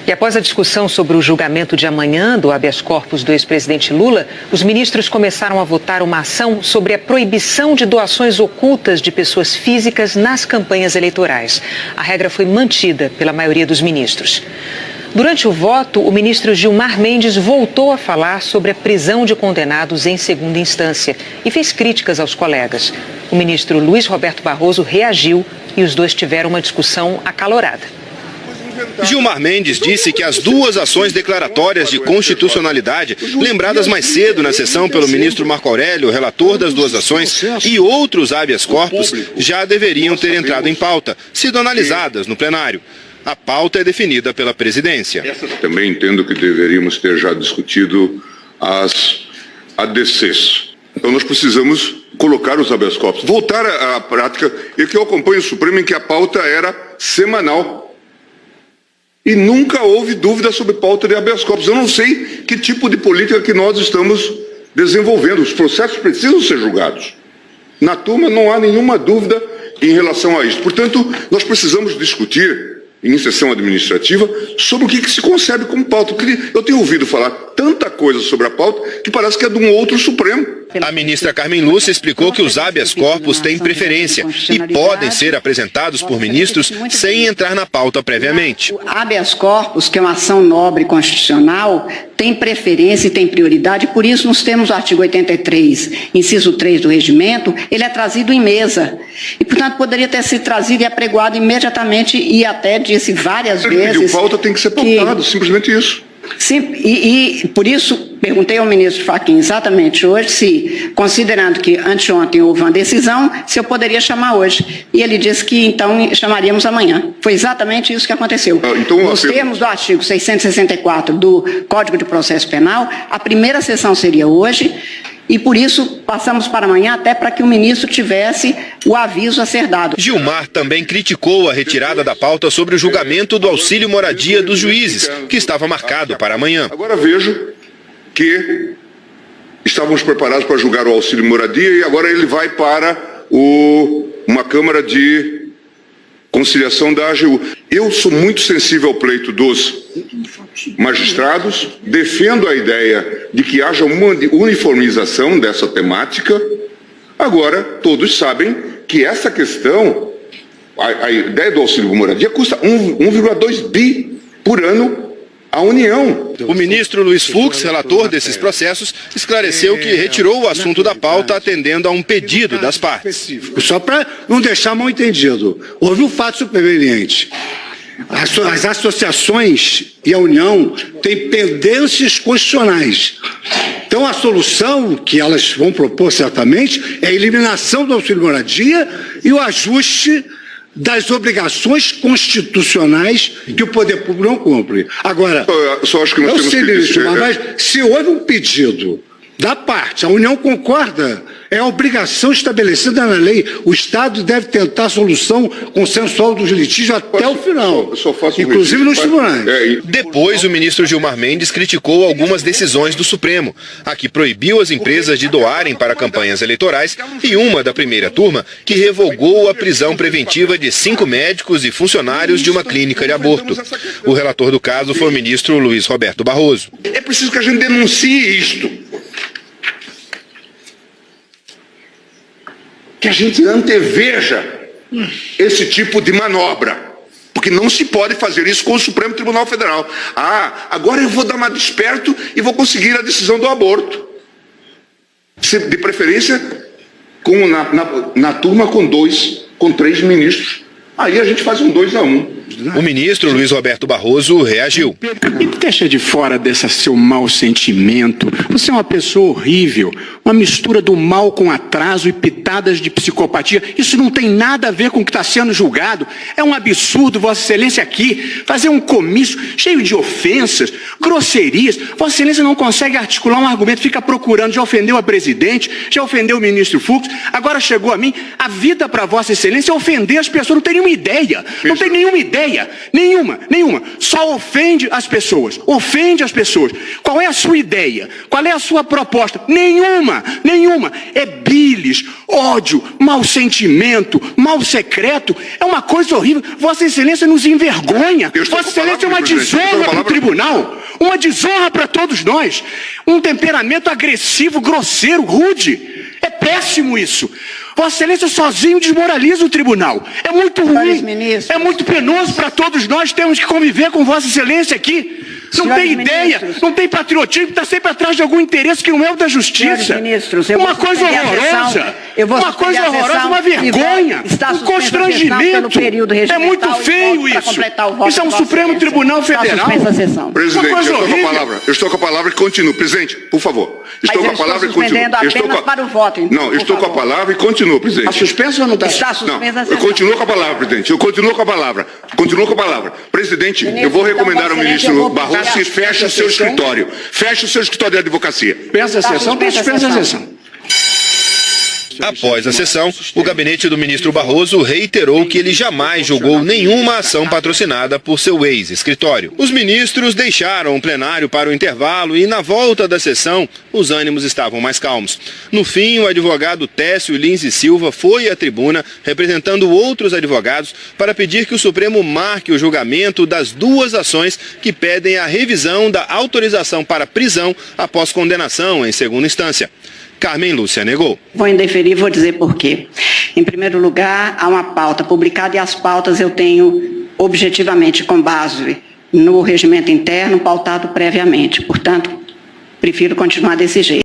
E após a discussão sobre o julgamento de amanhã do habeas corpus do ex-presidente Lula, os ministros começaram a votar uma ação sobre a proibição de doações ocultas de pessoas físicas nas campanhas eleitorais. A regra foi mantida pela maioria dos ministros. Durante o voto, o ministro Gilmar Mendes voltou a falar sobre a prisão de condenados em segunda instância e fez críticas aos colegas. O ministro Luiz Roberto Barroso reagiu e os dois tiveram uma discussão acalorada. Gilmar Mendes disse que as duas ações declaratórias de constitucionalidade, lembradas mais cedo na sessão pelo ministro Marco Aurélio, relator das duas ações, e outros habeas corpus, já deveriam ter entrado em pauta, sido analisadas no plenário. A pauta é definida pela presidência. Também entendo que deveríamos ter já discutido as ADCs. Então nós precisamos colocar os habeas corpus, voltar à prática, e que eu acompanho o Supremo em que a pauta era semanal. E nunca houve dúvida sobre pauta de habeas corpus. Eu não sei que tipo de política que nós estamos desenvolvendo. Os processos precisam ser julgados. Na turma não há nenhuma dúvida em relação a isso. Portanto, nós precisamos discutir em sessão administrativa sobre o que se concebe como pauta. Porque eu tenho ouvido falar tanta coisa sobre a pauta que parece que é de um outro Supremo. A ministra Carmen Lúcia explicou que os habeas corpus têm preferência e podem ser apresentados por ministros sem entrar na pauta previamente. O habeas corpus, que é uma ação nobre constitucional, tem preferência e tem prioridade, por isso nós temos o artigo 83, inciso 3 do regimento, ele é trazido em mesa. E, portanto, poderia ter sido trazido e apregoado imediatamente e até disse várias vezes... Pediu pauta, tem que ser pautado, simplesmente isso. Sim, e por isso perguntei ao ministro Fachin exatamente hoje se, considerando que anteontem houve uma decisão, se eu poderia chamar hoje. E ele disse que então chamaríamos amanhã. Foi exatamente isso que aconteceu. Nos termos do artigo 664 do Código de Processo Penal, a primeira sessão seria hoje. E por isso passamos para amanhã até para que o ministro tivesse o aviso a ser dado. Gilmar também criticou a retirada da pauta sobre o julgamento do auxílio moradia dos juízes, que estava marcado para amanhã. Agora vejo que estávamos preparados para julgar o auxílio moradia e agora ele vai para uma Câmara de Conciliação da AGU. Eu sou muito sensível ao pleito dos magistrados, defendo a ideia de que haja uma uniformização dessa temática. Agora, todos sabem que essa questão, a ideia do auxílio moradia custa 1,2 bi por ano à União. O ministro Luiz Fux, relator desses processos, esclareceu que retirou o assunto da pauta atendendo a um pedido das partes. Só para não deixar mal entendido, houve um fato superveniente. As associações e a União têm pendências constitucionais. Então, a solução que elas vão propor certamente é a eliminação do auxílio moradia e o ajuste das obrigações constitucionais que o poder público não cumpre. Agora, só acho que nós temos que mas se houve um pedido da parte, a União concorda, é a obrigação estabelecida na lei. O Estado deve tentar a solução consensual dos litígios até o final, inclusive nos tribunais. Depois, o ministro Gilmar Mendes criticou algumas decisões do Supremo, a que proibiu as empresas de doarem para campanhas eleitorais e uma da primeira turma que revogou a prisão preventiva de 5 médicos e funcionários de uma clínica de aborto. O relator do caso foi o ministro Luiz Roberto Barroso. É preciso que a gente denuncie isto. Que a gente anteveja esse tipo de manobra. Porque não se pode fazer isso com o Supremo Tribunal Federal. Agora eu vou dar uma desperto e vou conseguir a decisão do aborto. De preferência na turma com 3 ministros. Aí a gente faz um 2-1. O ministro Luiz Roberto Barroso reagiu. Me deixa de fora desse seu mau sentimento. Você é uma pessoa horrível, uma mistura do mal com atraso e pitadas de psicopatia. Isso não tem nada a ver com o que está sendo julgado. É um absurdo, Vossa Excelência, aqui fazer um comício cheio de ofensas, grosserias. Vossa Excelência não consegue articular um argumento, fica procurando, já ofendeu a presidente, já ofendeu o ministro Fux, agora chegou a mim. A vida para Vossa Excelência é ofender as pessoas, não tem nenhuma ideia. Não tem nenhuma ideia ideia? Nenhuma. Só ofende as pessoas. Qual é a sua ideia? Qual é a sua proposta? Nenhuma. É bilis, ódio, mau sentimento, mal secreto. É uma coisa horrível. Vossa Excelência nos envergonha. Vossa Excelência é uma desonra para o tribunal. Uma desonra para todos nós. Um temperamento agressivo, grosseiro, rude. É péssimo isso. Vossa Excelência sozinho desmoraliza o tribunal. É muito ruim. É muito penoso para todos nós. Temos que conviver com Vossa Excelência aqui. Não tem ideia, não tem patriotismo, está sempre atrás de algum interesse que não é o da justiça. Uma coisa horrorosa. Uma vergonha, um constrangimento. É muito feio isso. Isso é um Supremo Tribunal Federal. Presidente, eu estou com a palavra e continuo. Presidente, por favor. Estou com a palavra e continuo. Não, estou com a palavra e continuo, presidente. Está suspenso ou não está? Está suspensa a sessão. Eu continuo com a palavra, presidente. Eu continuo com a palavra. Presidente, eu vou recomendar ao ministro Barroso que feche o seu escritório. Feche o seu escritório de advocacia. Dispensa a sessão, dispensa a sessão. Após a sessão, o gabinete do ministro Barroso reiterou que ele jamais julgou nenhuma ação patrocinada por seu ex-escritório. Os ministros deixaram o plenário para o intervalo e, na volta da sessão, os ânimos estavam mais calmos. No fim, o advogado Técio Lins e Silva foi à tribuna, representando outros advogados, para pedir que o Supremo marque o julgamento das duas ações que pedem a revisão da autorização para prisão após condenação em segunda instância. Carmen Lúcia negou. Vou indeferir, vou dizer por quê. Em primeiro lugar, há uma pauta publicada e as pautas eu tenho objetivamente com base no regimento interno pautado previamente. Portanto, prefiro continuar desse jeito.